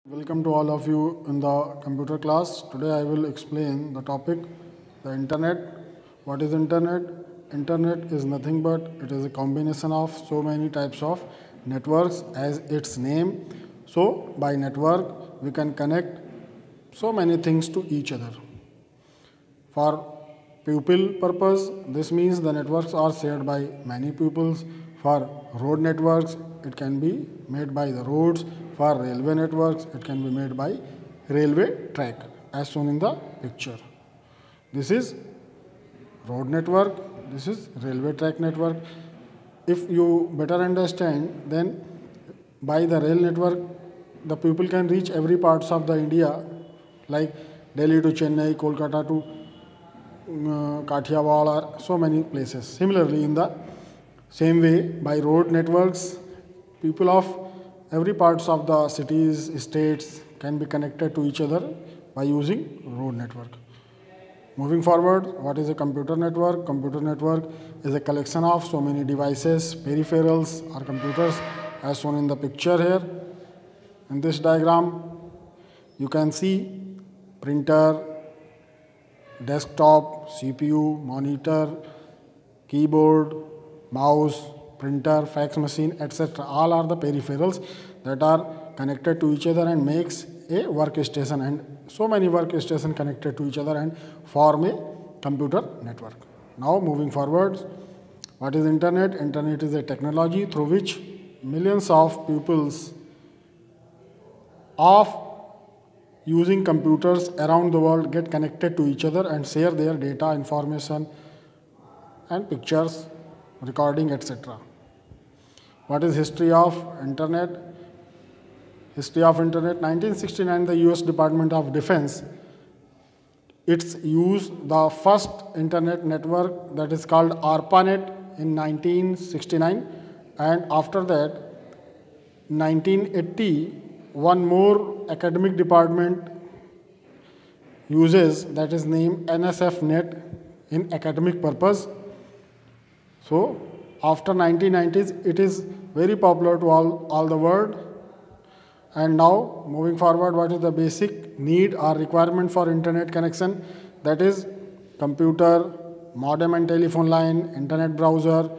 Welcome to all of you in the computer class. Today I will explain the topic the internet. What is internet? Internet is nothing but it is a combination of so many types of networks as its name. So by network we can connect so many things to each other. For pupil purpose, this means the networks are shared by many pupils. For road networks, it can be made by the roads. For railway networks, it can be made by railway track as shown in the picture. This is road network, this is railway track network. If you better understand, then by the rail network, the people can reach every parts of the India, like Delhi to Chennai, Kolkata to Kathiawar, or so many places. Similarly, in the same way, by road networks, people of every parts of the cities, states can be connected to each other by using road network. Moving forward, what is a computer network? Computer network is a collection of so many devices, peripherals or computers as shown in the picture here. In this diagram, you can see printer, desktop, CPU, monitor, keyboard, mouse, printer, fax machine, etc. All are the peripherals that are connected to each other and makes a workstation, and so many workstations connected to each other and form a computer network. Now moving forward, what is internet? Internet is a technology through which millions of pupils of using computers around the world get connected to each other and share their data, information and pictures, recording, etc. What is history of internet? History of internet: 1969, the US Department of Defense, it's used the first internet network that is called ARPANET in 1969, and after that 1980 one more academic department uses, that is named NSFNet in academic purpose. So after 1990s it is very popular to all the world. And now moving forward, what is the basic need or requirement for internet connection? That is computer, modem and telephone line, internet browser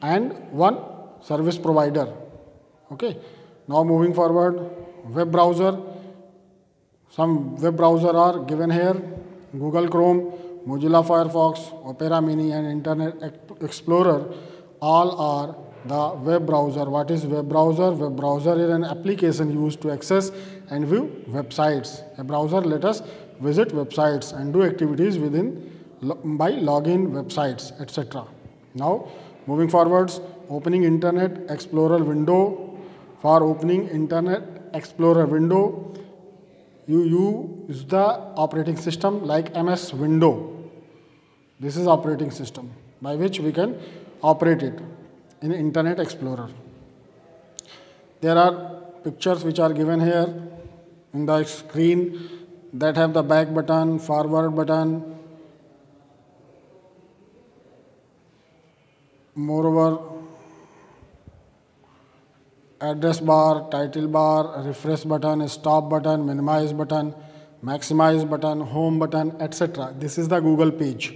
and one service provider. Okay. Now moving forward, web browser. Some web browser are given here: Google Chrome, Mozilla Firefox, Opera Mini and Internet Explorer. All are the web browser. What is web browser? Web browser is an application used to access and view websites. A browser let us visit websites and do activities within by login websites, etc. Now moving forwards, opening Internet Explorer window. For opening Internet Explorer window, you use the operating system like MS Window. This is operating system by which we can operate it in Internet Explorer. There are pictures which are given here in the screen that have the back button, forward button, moreover address bar, title bar, refresh button, stop button, minimize button, maximize button, home button, etc. This is the Google page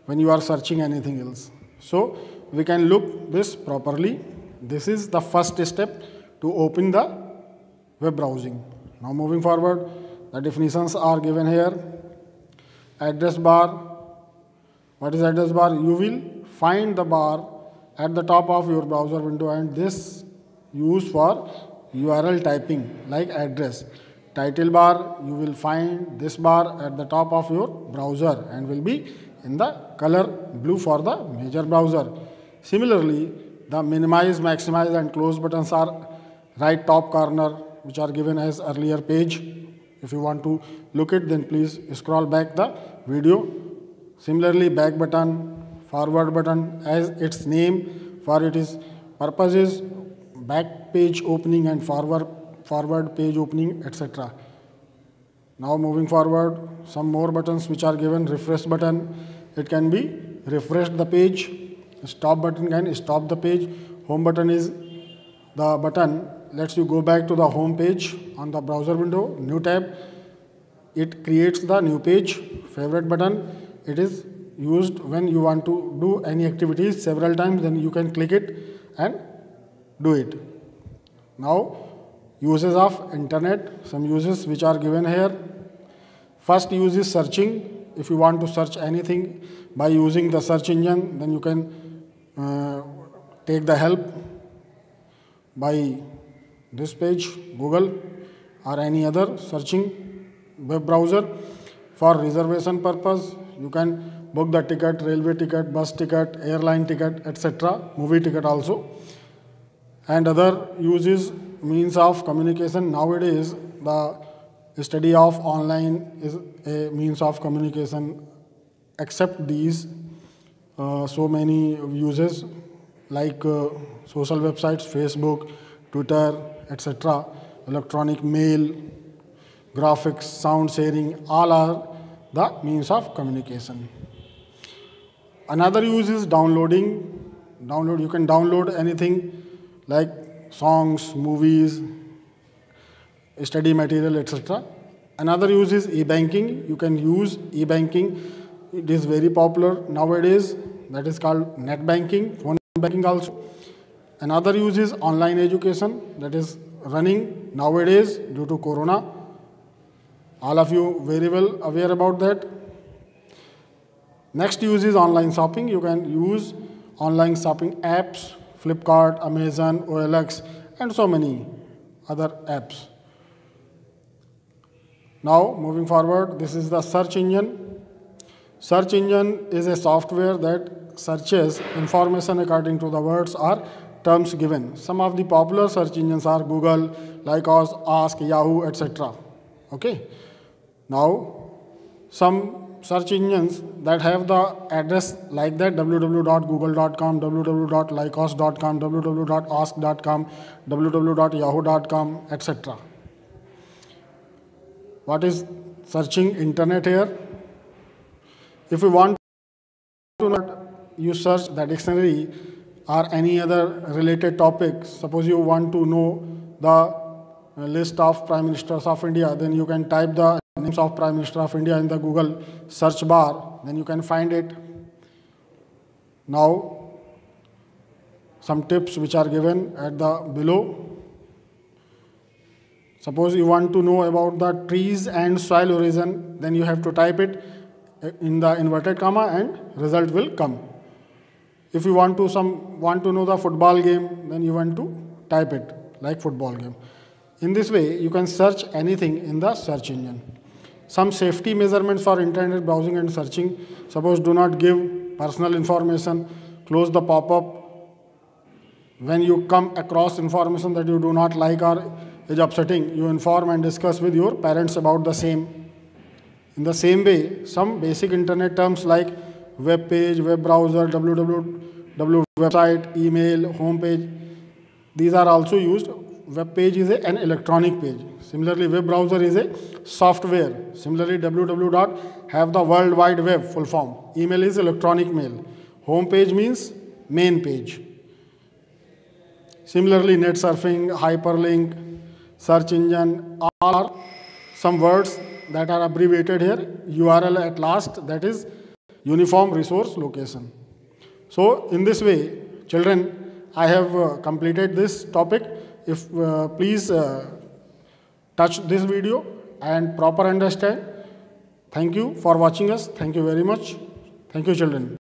when you are searching anything else. So we can look this properly. This is the first step to open the web browsing. Now moving forward, the definitions are given here. Address bar. What is address bar? You will find the bar at the top of your browser window, and this used for URL typing like address. Title bar, you will find this bar at the top of your browser and will be in the color blue for the major browser. Similarly, the minimize, maximize and close buttons are right top corner, which are given as earlier page. If you want to look it, then please scroll back the video. Similarly, back button, forward button, as its name, for it is purpose is back page opening and forward page opening, etc. Now moving forward, some more buttons which are given. Refresh button, it can be refresh the page. Stop button can stop the page. Home button is the button lets you go back to the home page on the browser window, new tab. It creates the new page. Favorite button, it is used when you want to do any activities several times, then you can click it and do it. Now, uses of internet, some uses which are given here. First use is searching. If you want to search anything by using the search engine, then you can take the help by this page, Google or any other searching web browser. For reservation purpose, you can book the ticket, railway ticket, bus ticket, airline ticket, etc., movie ticket also. And other uses, means of communication. Nowadays, the study of online is a means of communication. Except these, so many uses like social websites, Facebook, Twitter, etc., electronic mail, graphics, sound sharing, all are the means of communication. Another use is downloading. You can download anything like songs, movies, study material, etc. Another use is e-banking. You can use e-banking. It is very popular nowadays. That is called net banking, phone banking also. Another use is online education, that is running nowadays due to Corona. All of you very well aware about that. Next use is online shopping. You can use online shopping apps, Flipkart, Amazon, OLX, and so many other apps. Now, moving forward, this is the search engine. Search engine is a software that searches information according to the words or terms given. Some of the popular search engines are Google, Lycos, Ask, Yahoo, etc. Okay. Now, some search engines that have the address like that, www.google.com, www.lycos.com, www.ask.com, www.yahoo.com, etc. What is searching internet here? If you want to know, you search the dictionary or any other related topic. Suppose you want to know the list of Prime Ministers of India, then you can type the names of Prime Minister of India in the Google search bar, then you can find it. Now, some tips which are given at the below. Suppose you want to know about the trees and soil origin, then you have to type it in the inverted comma and result will come. If you want to know the football game, then you want to type it like football game. In this way, you can search anything in the search engine. Some safety measurements for internet browsing and searching. Suppose do not give personal information, close the pop-up. When you come across information that you do not like or is upsetting, you inform and discuss with your parents about the same. In the same way, some basic internet terms like web page, web browser, www website, email, home page, these are also used. Web page is an electronic page. Similarly, web browser is a software. Similarly, www have the World Wide Web full form. Email is electronic mail. Home page means main page. Similarly, net surfing, hyperlink, search engine, all are some words that are abbreviated here. URL at last, that is Uniform Resource Location. So, in this way, children, I have completed this topic. If please touch this video and proper understand. Thank you for watching us. Thank you very much. Thank you, children.